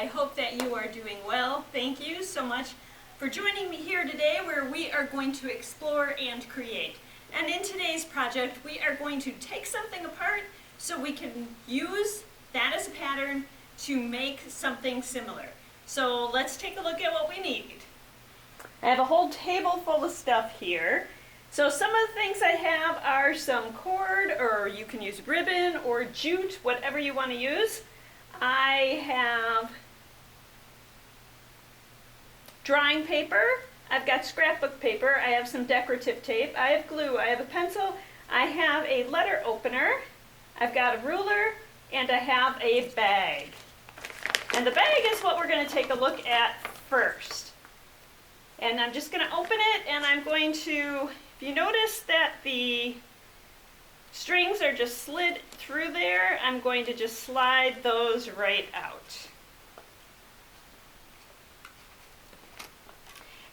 I hope that you are doing well. Thank you so much for joining me here today where we are going to explore and create. And in today's project, we are going to take something apart so we can use that as a pattern to make something similar. So let's take a look at what we need. I have a whole table full of stuff here. So some of the things I have are some cord, or you can use ribbon or jute, whatever you want to use. I have drawing paper, I've got scrapbook paper, I have some decorative tape, I have glue, I have a pencil, I have a letter opener, I've got a ruler, and I have a bag. And the bag is what we're going to take a look at first. And I'm just going to open it, and I'm going to, if you notice that the strings are just slid through there, I'm going to just slide those right out.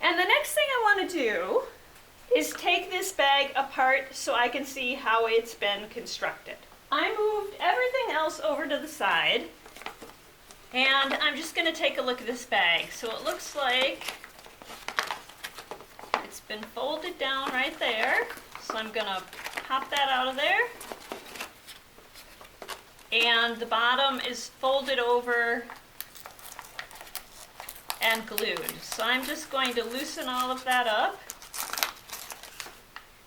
And the next thing I want to do is take this bag apart so I can see how it's been constructed. I moved everything else over to the side, and I'm just going to take a look at this bag. So it looks like it's been folded down right there. So I'm going to pop that out of there. And the bottom is folded over and glued. So I'm just going to loosen all of that up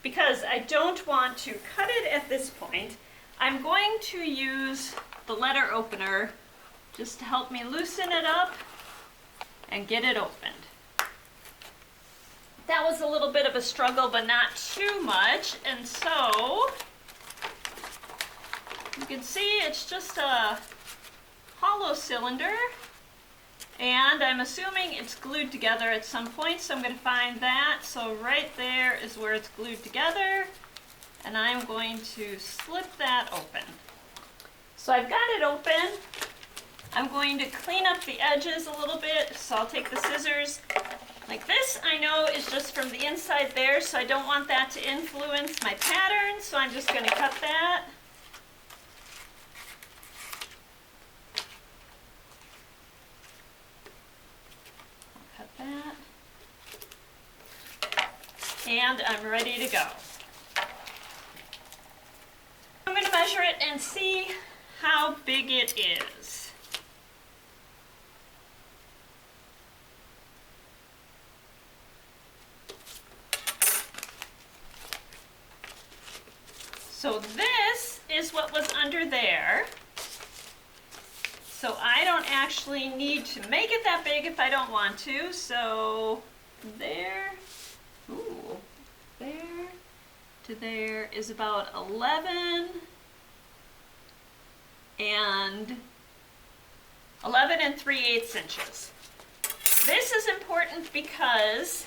because I don't want to cut it at this point. I'm going to use the letter opener just to help me loosen it up and get it opened. That was a little bit of a struggle, but not too much. And so you can see it's just a hollow cylinder, and I'm assuming it's glued together at some point, so I'm going to find that. So right there is where it's glued together, and I'm going to slip that open. So I've got it open. I'm going to clean up the edges a little bit, so I'll take the scissors. Like this, I know, is just from the inside there, so I don't want that to influence my pattern, so I'm just going to cut that. Cut that. And I'm ready to go. I'm going to measure it and see how big it is. So this is what was under there. So I don't actually need to make it that big if I don't want to. So there, ooh, there to there is about 11 and 3/8 inches. This is important because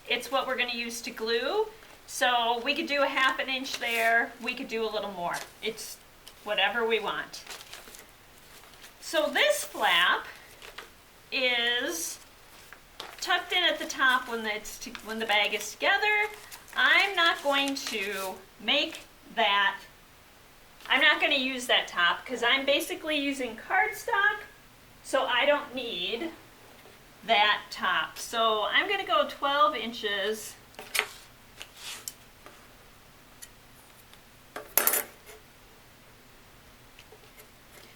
it's what we're going to use to glue. So we could do a 1/2 inch there, we could do a little more. It's whatever we want. So this flap is tucked in at the top when the bag is together. I'm not going to make that, I'm not going to use that top because I'm basically using cardstock, so I don't need that top. So I'm going to go 12 inches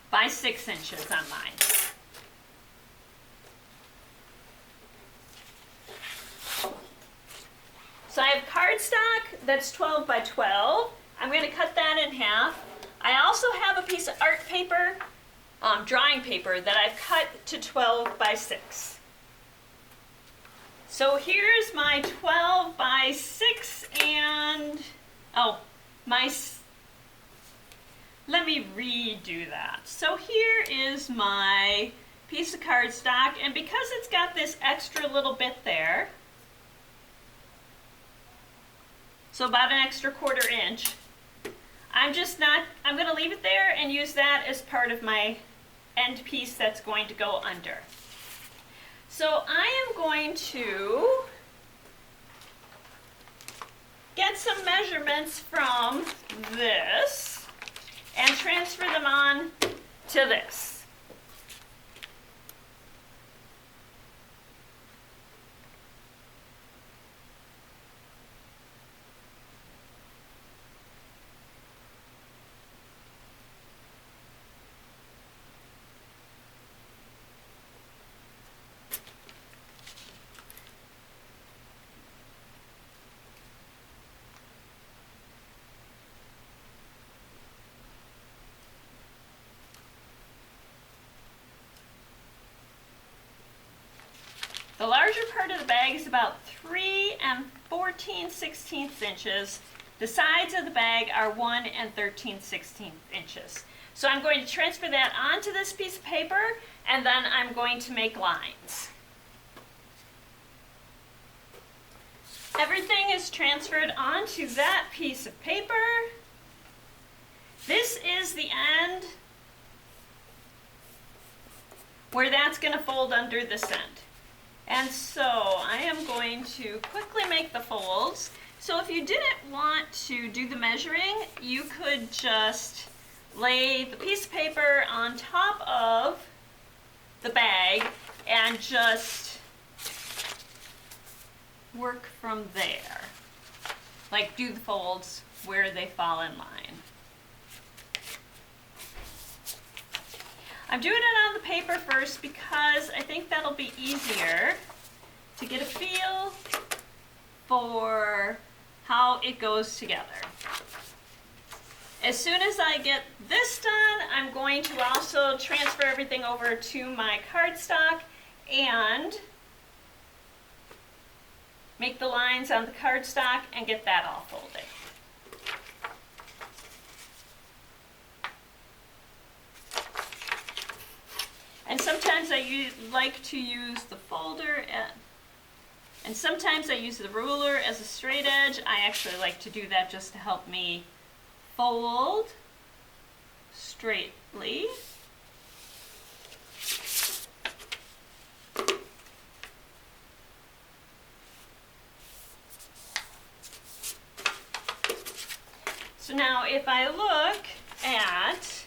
by 6 inches on mine. So I have cardstock that's 12 by 12. I'm going to cut that in half. I also have a piece of art paper, drawing paper, that I've cut to 12 by 6. So here's my 12 by 6 and, let me redo that. So here is my piece of cardstock, and because it's got this extra little bit there, so about an extra 1/4 inch, I'm going to leave it there and use that as part of my end piece that's going to go under. So I am going to get some measurements from this and transfer them on to this. The larger part of the bag is about 3 14/16 inches. The sides of the bag are 1 13/16 inches. So I'm going to transfer that onto this piece of paper, and then I'm going to make lines. Everything is transferred onto that piece of paper. This is the end where that's going to fold under this end. And so I am going to quickly make the folds. So if you didn't want to do the measuring, you could just lay the piece of paper on top of the bag and just work from there. Like do the folds where they fall in line. I'm doing it on the paper first because I think that'll be easier to get a feel for how it goes together. As soon as I get this done, I'm going to also transfer everything over to my cardstock and make the lines on the cardstock and get that all folded. And sometimes I like to use the folder, and sometimes I use the ruler as a straight edge. I actually like to do that just to help me fold straightly. So now if I look at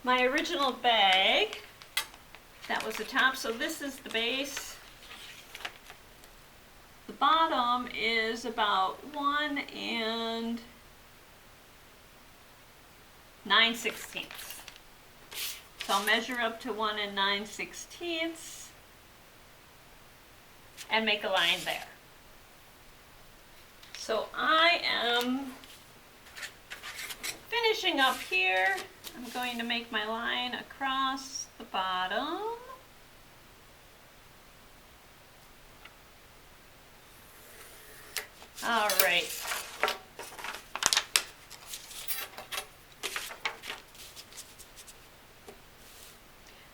my original bag, that was the top, so this is the base. The bottom is about 1 9/16. So I'll measure up to 1 9/16 and make a line there. So I am finishing up here. I'm going to make my line across the bottom. All right.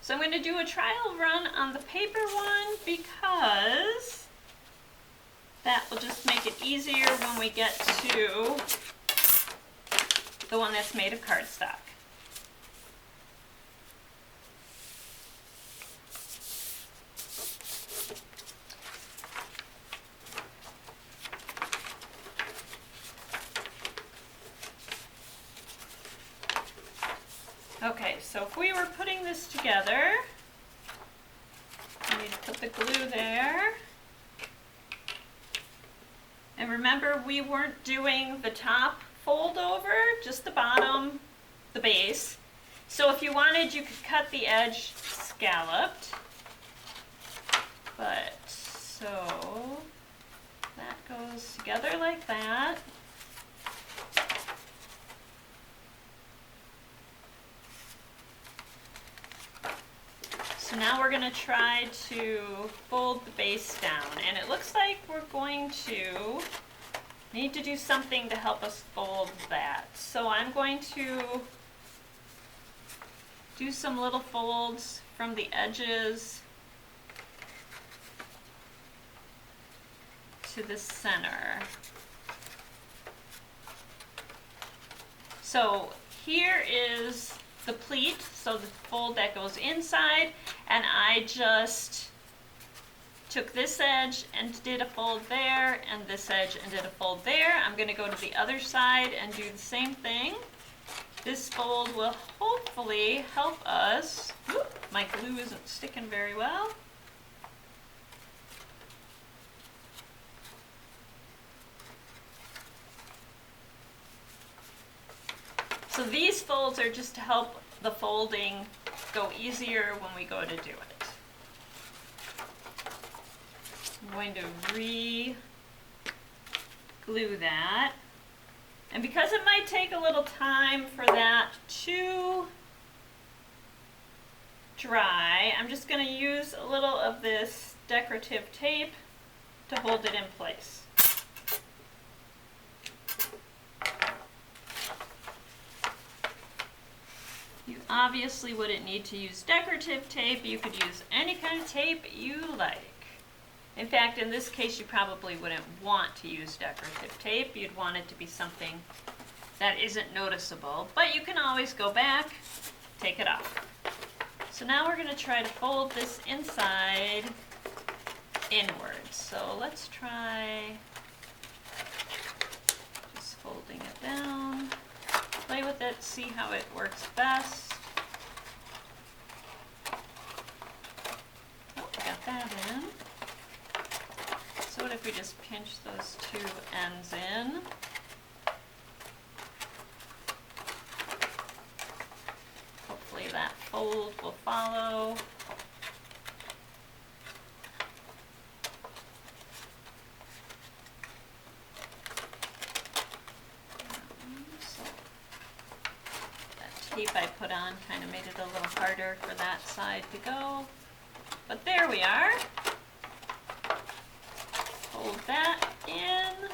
So I'm going to do a trial run on the paper one because that will just make it easier when we get to the one that's made of cardstock. Okay, so if we were putting this together, I need to put the glue there. And remember, we weren't doing the top fold over, just the bottom, the base. So if you wanted, you could cut the edge scalloped. But, so, that goes together like that. So now we're going to try to fold the base down, and it looks like we're going to need to do something to help us fold that. So I'm going to do some little folds from the edges to the center. So here is the pleat, so the fold that goes inside, and I just took this edge and did a fold there, and this edge and did a fold there. I'm going to go to the other side and do the same thing. This fold will hopefully help us. Whoop, my glue isn't sticking very well. So these folds are just to help the folding go easier when we go to do it. I'm going to re-glue that. And because it might take a little time for that to dry, I'm just going to use a little of this decorative tape to hold it in place. You obviously wouldn't need to use decorative tape. You could use any kind of tape you like. In fact, in this case, you probably wouldn't want to use decorative tape. You'd want it to be something that isn't noticeable, but you can always go back, take it off. So now we're going to try to fold this inside inwards. So let's try just folding it down. Play with it, see how it works best. Oh, got that in. So what if we just pinch those two ends in? Hopefully that fold will follow. Tape I put on kind of made it a little harder for that side to go. But there we are. Fold that in.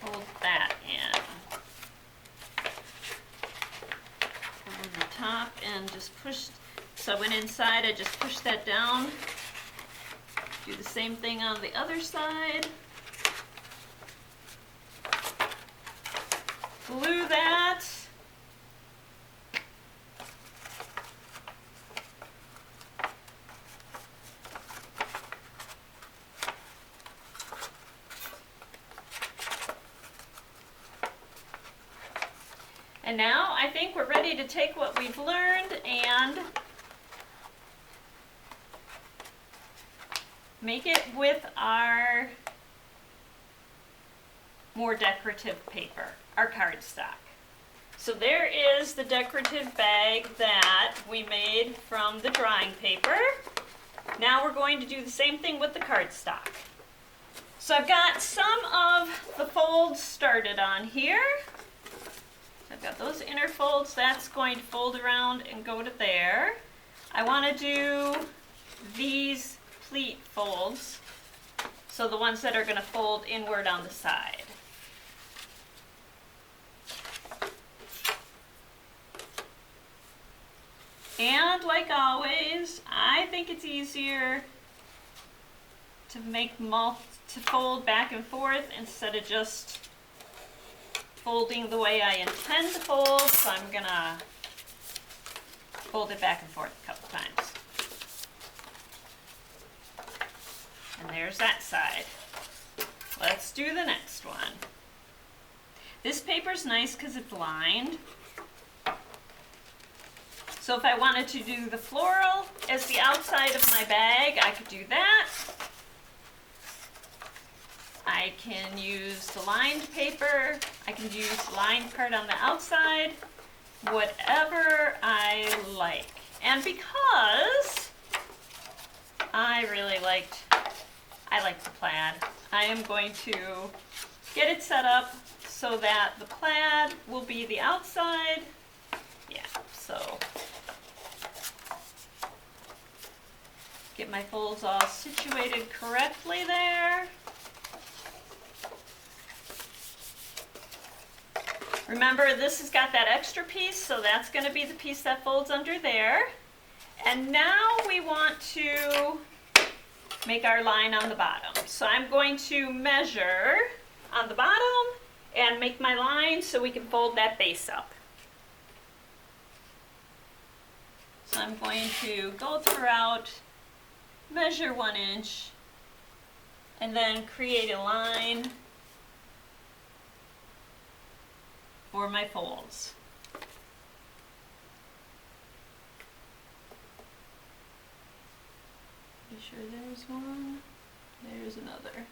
Fold that in. Top and just push, so I went inside, I just pushed that down. Do the same thing on the other side. Glue that. And now I think we're ready to take what we've learned and make it with our more decorative paper, our cardstock. So there is the decorative bag that we made from the drawing paper. Now we're going to do the same thing with the cardstock. So I've got some of the folds started on here. I've got those inner folds, that's going to fold around and go to there. I want to do these pleat folds, so the ones that are going to fold inward on the side. And like always, I think it's easier to to fold back and forth instead of just folding the way I intend to fold, so I'm gonna fold it back and forth a couple times. And there's that side. Let's do the next one. This paper's nice because it's lined. So if I wanted to do the floral as the outside of my bag, I could do that. I can use the lined paper, I can use the lined part on the outside, whatever I like. And because I like the plaid, I am going to get it set up so that the plaid will be the outside. Yeah, so get my folds all situated correctly there. Remember, this has got that extra piece, so that's going to be the piece that folds under there. And now we want to make our line on the bottom. So I'm going to measure on the bottom and make my line so we can fold that base up. So I'm going to go throughout, measure 1 inch, and then create a line for my folds. Be sure there's one, there's another.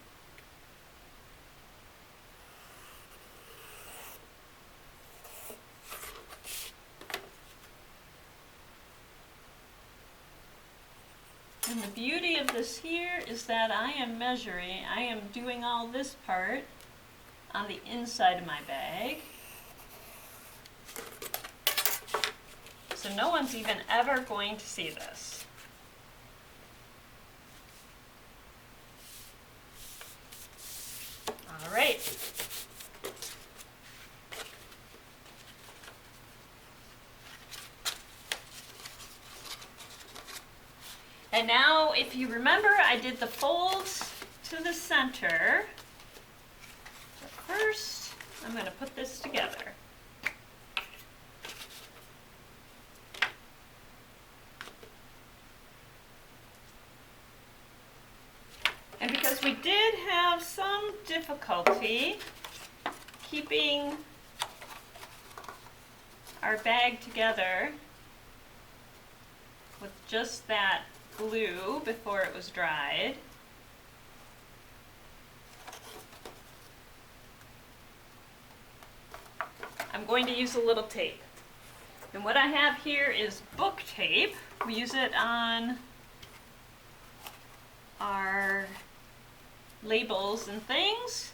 And the beauty of this here is that I am doing all this part on the inside of my bag. So no one's even ever going to see this. All right. And now, if you remember, I did the folds to the center. So first, I'm going to put this together. And because we did have some difficulty keeping our bag together with just that glue before it was dried, I'm going to use a little tape. And what I have here is book tape. We use it on our labels and things.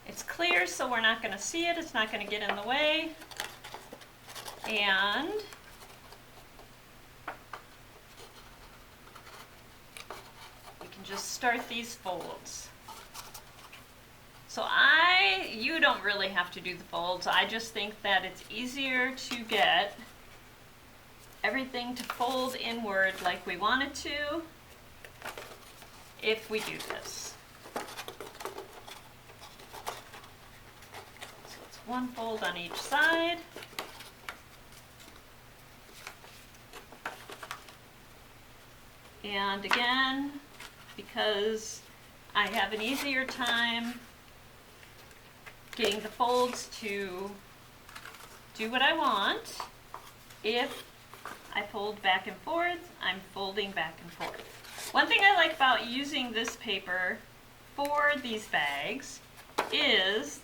It's clear, so we're not going to see it. It's not going to get in the way. And we can just start these folds. So you don't really have to do the folds. I just think that it's easier to get everything to fold inward like we want it to if we do this. So it's one fold on each side. And again, because I have an easier time getting the folds to do what I want, if I fold back and forth, I'm folding back and forth. One thing I like about using this paper for these bags is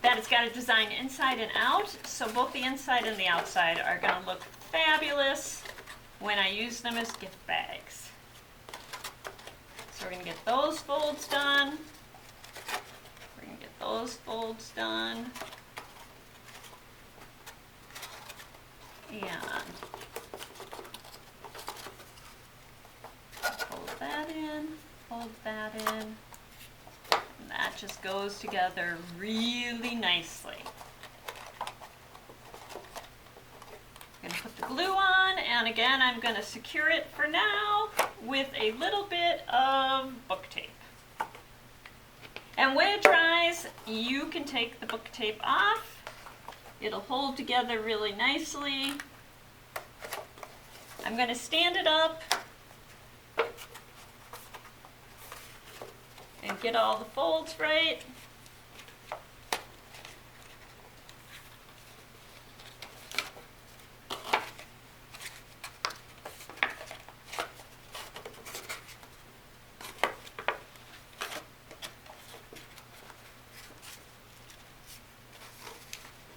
that it's got a design inside and out, so both the inside and the outside are going to look fabulous when I use them as gift bags. So we're going to get those folds done. We're going to get those folds done. And fold that in, fold that in. And that just goes together really nicely. I'm going to put the glue on, and again, I'm going to secure it for now with a little bit of book tape. And when it dries, you can take the book tape off. It'll hold together really nicely. I'm going to stand it up and get all the folds right.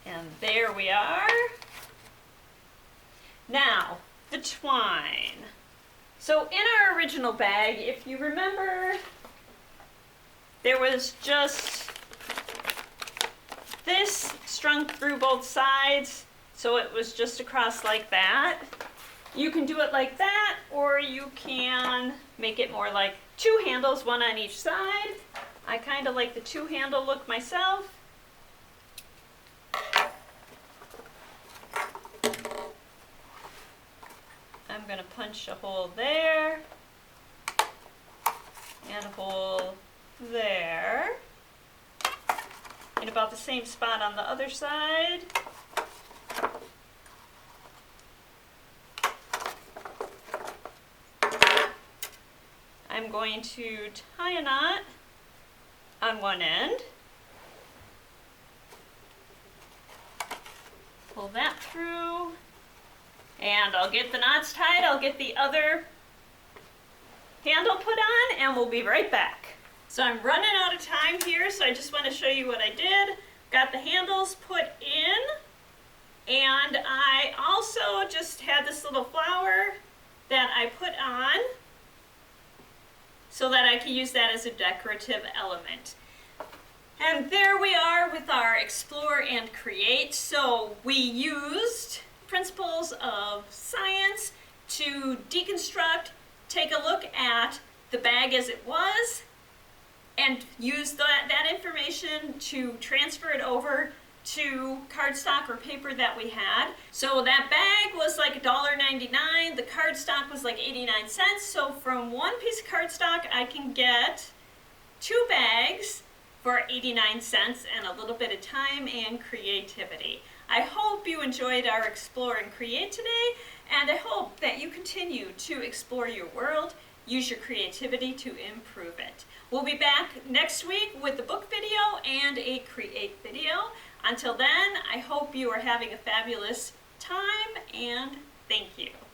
And there we are. Now, the twine. So in our original bag, if you remember, there was just this strung through both sides, so it was just across like that. You can do it like that, or you can make it more like two handles, one on each side. I kind of like the two-handle look myself. I'm going to punch a hole there and a hole there, in about the same spot on the other side. I'm going to tie a knot on one end, pull that through, and I'll get the knots tied. I'll get the other handle put on, and we'll be right back. So I'm running out of time here, so I just want to show you what I did. Got the handles put in, and I also just had this little flower that I put on so that I can use that as a decorative element. And there we are with our explore and create. So we used principles of science to deconstruct, take a look at the bag as it was, and use that information to transfer it over to cardstock or paper that we had. So that bag was like $1.99, the cardstock was like 89 cents. So from one piece of cardstock I can get 2 bags for 89 cents and a little bit of time and creativity. I hope you enjoyed our Explore and Create today, and I hope that you continue to explore your world, use your creativity to improve it. We'll be back next week with a book video and a create video. Until then, I hope you are having a fabulous time, and thank you.